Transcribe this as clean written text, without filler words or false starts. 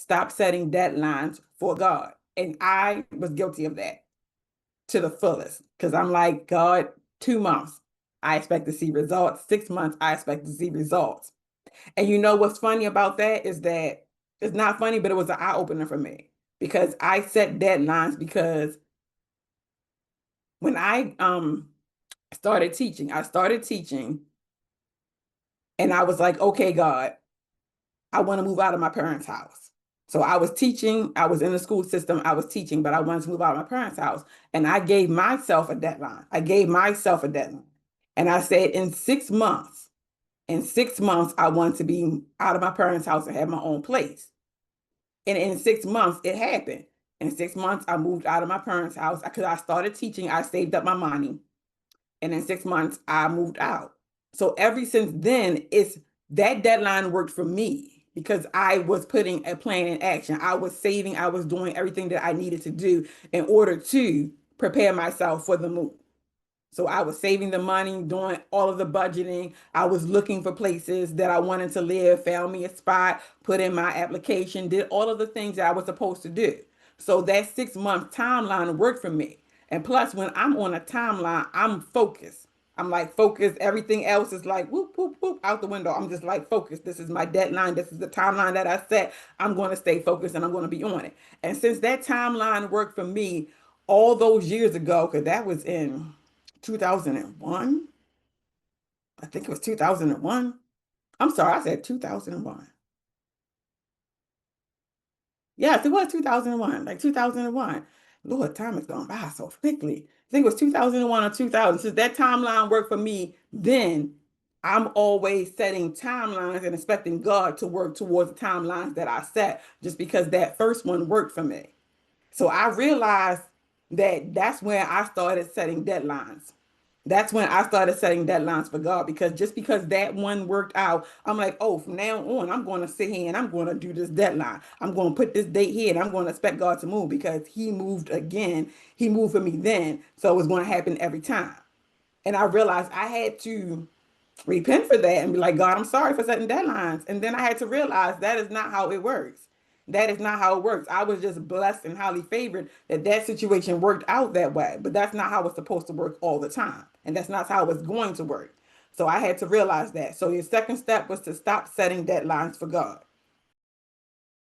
stop setting deadlines for God. And I was guilty of that to the fullest because I'm like, God, 2 months, I expect to see results. 6 months, I expect to see results. And you know what's funny about that is that it's not funny, but it was an eye opener for me because I set deadlines because when I started teaching, and I was like, okay, God, I want to move out of my parents' house. So I was teaching, I was in the school system, I was teaching, but I wanted to move out of my parents' house. And I gave myself a deadline. And I said, in 6 months, I want to be out of my parents' house and have my own place. And in 6 months, it happened. In 6 months, I moved out of my parents' house because I started teaching. I saved up my money. And in 6 months, I moved out. So ever since then, it's that deadline worked for me because I was putting a plan in action. I was saving, I was doing everything that I needed to do in order to prepare myself for the move. So I was saving the money, doing all of the budgeting. I was looking for places that I wanted to live, found me a spot, put in my application, did all of the things that I was supposed to do. So that 6 month timeline worked for me. And plus, when I'm on a timeline, I'm focused. I'm like focused. Everything else is like whoop, whoop, whoop out the window. I'm just like focused. This is my deadline. This is the timeline that I set. I'm going to stay focused and I'm going to be on it. And since that timeline worked for me all those years ago, because that was in 2001. I think it was 2001. I'm sorry, I said 2001. Yes, it was 2001, like 2001. Lord, time has gone by so quickly. I think it was 2001 or 2000. Since that timeline worked for me, then I'm always setting timelines and expecting God to work towards the timelines that I set just because that first one worked for me. So I realized that that's when I started setting deadlines. That's when I started setting deadlines for God because just because that one worked out, I'm like, oh, from now on, I'm going to sit here and I'm going to do this deadline. I'm going to put this date here and I'm going to expect God to move because He moved again. He moved for me then. So it was going to happen every time. And I realized I had to repent for that and be like, God, I'm sorry for setting deadlines. And then I had to realize that is not how it works. That is not how it works. I was just blessed and highly favored that that situation worked out that way, but that's not how it's supposed to work all the time. And that's not how it's going to work. So I had to realize that. So your second step was to stop setting deadlines for God.